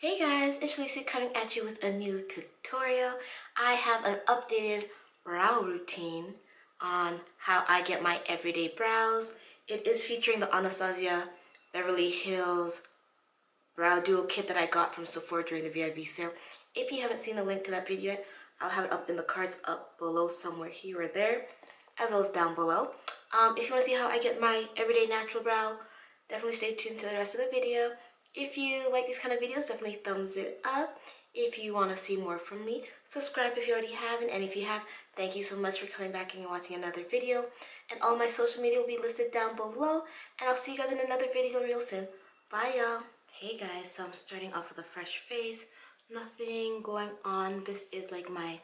Hey guys, it's Lisa coming at you with a new tutorial. I have an updated brow routine on how I get my everyday brows. It is featuring the Anastasia Beverly Hills Brow Duo Kit that I got from Sephora during the VIB sale. If you haven't seen the link to that video yet, I'll have it up in the cards up below somewhere here or there, as well as down below. If you want to see how I get my everyday natural brow, definitely stay tuned to the rest of the video. If you like these kind of videos, definitely thumbs it up. If you want to see more from me, subscribe if you already haven't, and if you have, thank you so much for coming back and watching another video. And all my social media will be listed down below, and I'll see you guys in another video real soon. Bye y'all. Hey guys, so I'm starting off with a fresh face. Nothing going on. This is like my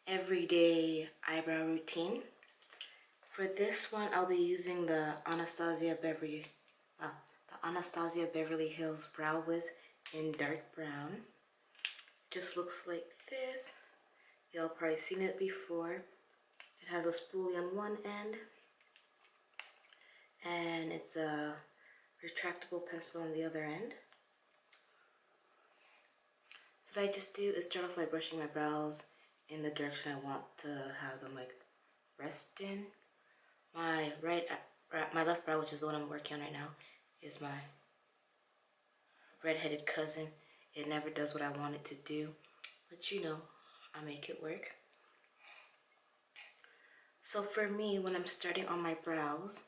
everyday eyebrow routine. For this one, I'll be using the Anastasia Beverly Hills Brow Wiz in dark brown. Just looks like this. Y'all probably seen it before. It has a spoolie on one end, and it's a retractable pencil on the other end. So what I just do is start off by brushing my brows in the direction I want to have them like rest in. My left brow, which is the one I'm working on right now, is my red-headed cousin. It never does what I want it to do, but you know, I make it work. So for me, when I'm starting on my brows,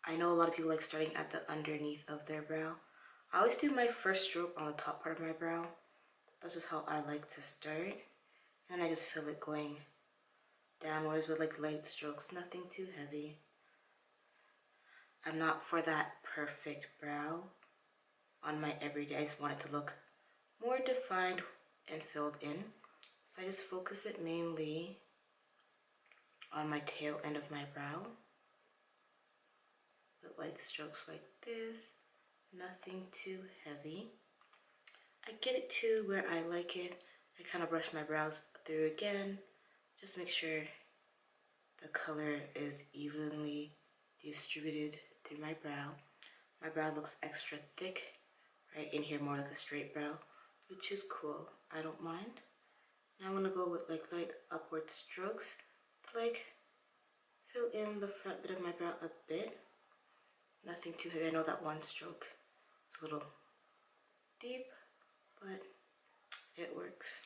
I know a lot of people like starting at the underneath of their brow. I always do my first stroke on the top part of my brow. That's just how I like to start. And I just feel it going downwards with like light strokes, nothing too heavy. I'm not for that perfect brow on my everyday. I just want it to look more defined and filled in. So I just focus it mainly on my tail end of my brow with light strokes like this, nothing too heavy. I get it to where I like it. I kind of brush my brows through again, just make sure the color is evenly distributed through my brow. My brow looks extra thick right in here, more like a straight brow, which is cool. I don't mind. Now I'm gonna go with like light upward strokes to like fill in the front bit of my brow a bit. Nothing too heavy. I know that one stroke is a little deep, but it works.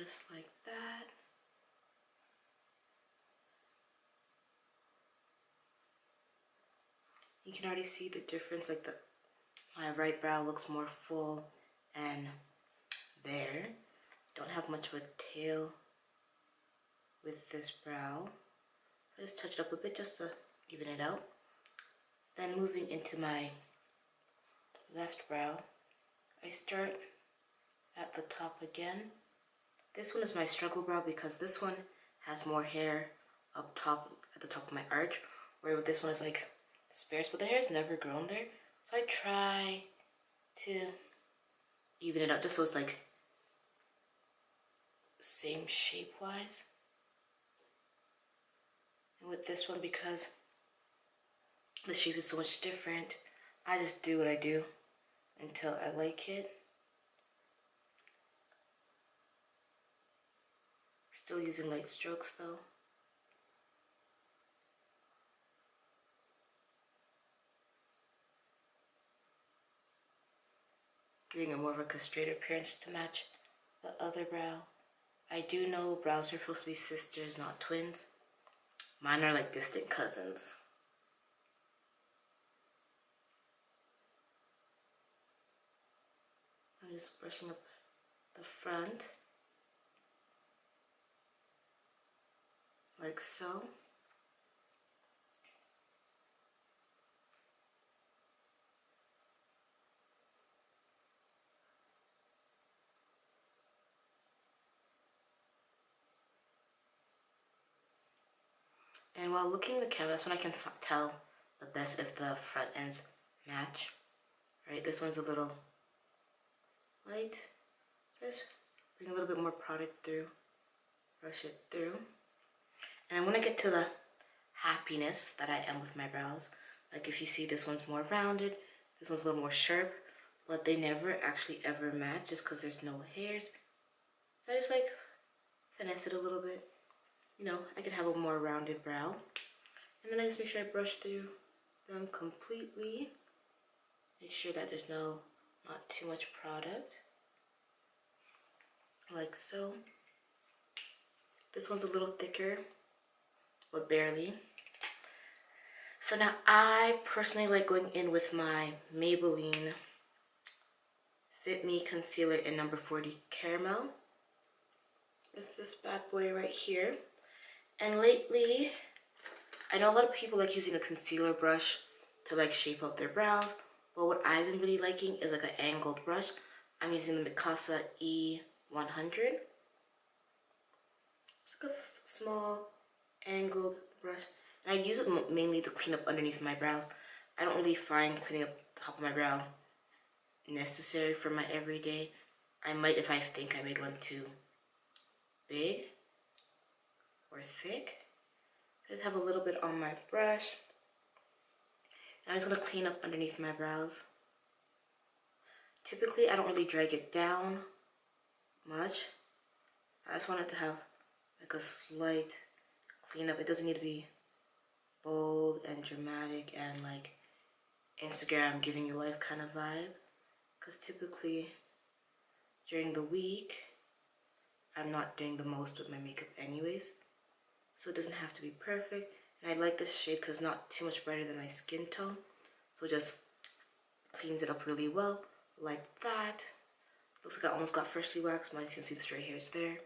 Just like that. You can already see the difference, like my right brow looks more full and there. Don't have much of a tail with this brow. I just touch it up a bit just to even it out. Then moving into my left brow, I start at the top again. This one is my struggle brow because this one has more hair up top at the top of my arch, where this one is like sparse, but the hair has never grown there. So I try to even it out just so it's like same shape wise. And with this one, because the shape is so much different, I just do what I do until I like it. Still using light strokes though. Giving a more of a straight appearance to match the other brow. I do know brows are supposed to be sisters, not twins. Mine are like distant cousins. I'm just brushing up the front, like so. And while looking at the camera, that's when I can tell the best if the front ends match. Right, this one's a little light. Just bring a little bit more product through, brush it through. And when I get to the happiness that I am with my brows, like if you see this one's more rounded, this one's a little more sharp, but they never actually ever match just because there's no hairs. So I just like finesse it a little bit. You know, I could have a more rounded brow. And then I just make sure I brush through them completely. Make sure that there's not too much product. Like so. This one's a little thicker, but barely. So now I personally like going in with my Maybelline Fit Me Concealer in number 40 Caramel. It's this bad boy right here. And lately, I know a lot of people like using a concealer brush to like shape out their brows. But what I've been really liking is like an angled brush. I'm using the Mikasa E100. It's like a small angled brush. And I use it mainly to clean up underneath my brows. I don't really find cleaning up the top of my brow necessary for my everyday. I might if I think I made one too big or thick. I just have a little bit on my brush. And I'm just going to clean up underneath my brows. Typically, I don't really drag it down much. I just want it to have like a slight cleanup. It doesn't need to be bold and dramatic and like Instagram giving you life kind of vibe. Because typically during the week, I'm not doing the most with my makeup anyways. So it doesn't have to be perfect. And I like this shade because it's not too much brighter than my skin tone. So it just cleans it up really well, like that. Looks like I almost got freshly waxed. As you can see the stray hairs there,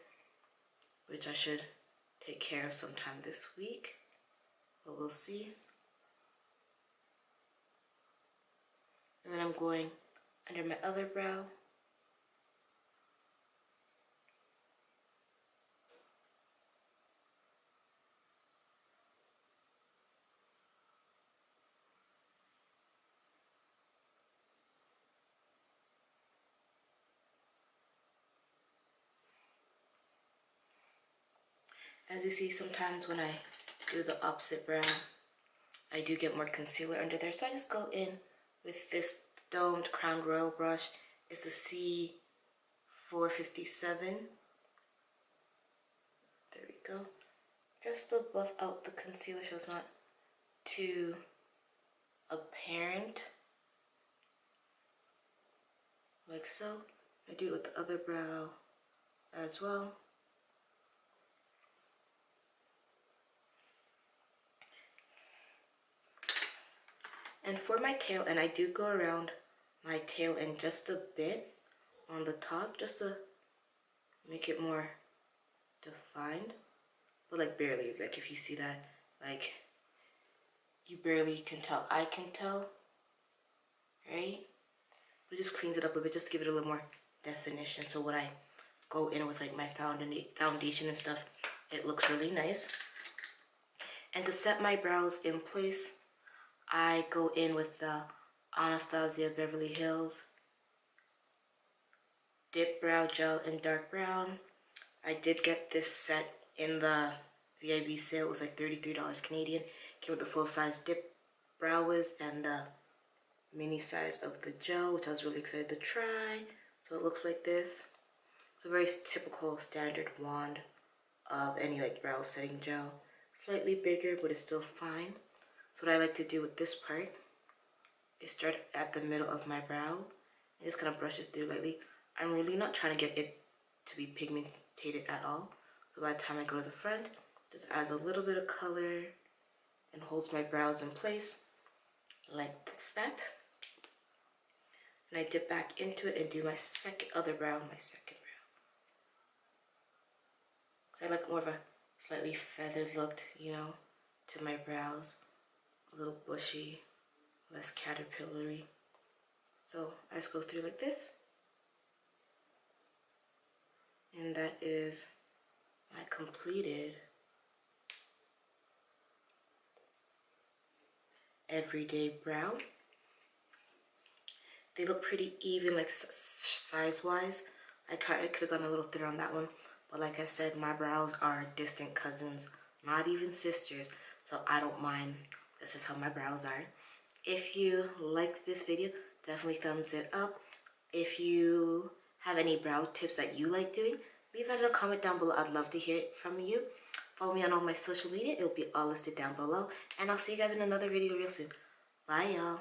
which I should take care of sometime this week. But we'll see. And then I'm going under my other brow. As you see, sometimes when I do the opposite brow, I do get more concealer under there. So I just go in with this domed Crown Royal brush. It's the C457. There we go. Just to buff out the concealer so it's not too apparent. Like so. I do it with the other brow as well. And for my tail end, I do go around my tail end just a bit on the top, just to make it more defined. But like barely, like if you see that, like you barely can tell. I can tell, right? But it just cleans it up a bit, just to give it a little more definition. So when I go in with like my foundation and stuff, it looks really nice. And to set my brows in place, I go in with the Anastasia Beverly Hills Dip Brow Gel in dark brown. I did get this set in the VIB sale. It was like $33 Canadian. Came with the full size dip brow wiz and the mini size of the gel, which I was really excited to try. So it looks like this. It's a very typical standard wand of any like brow setting gel. Slightly bigger, but it's still fine. So what I like to do with this part is start at the middle of my brow and just kind of brush it through lightly. I'm really not trying to get it to be pigmented at all. So by the time I go to the front, just adds a little bit of color and holds my brows in place like that. And I dip back into it and do my other brow, my second brow. So I like more of a slightly feathered look, you know, to my brows. A little bushy, less caterpillary. So I just go through like this. And that is my completed everyday brow. They look pretty even, like size-wise. I could have gone a little thinner on that one, but like I said, my brows are distant cousins, not even sisters, so I don't mind. This is how my brows are. If you like this video, definitely thumbs it up. If you have any brow tips that you like doing, leave that in a comment down below. I'd love to hear it from you. Follow me on all my social media. It'll be all listed down below. And I'll see you guys in another video real soon. Bye, y'all.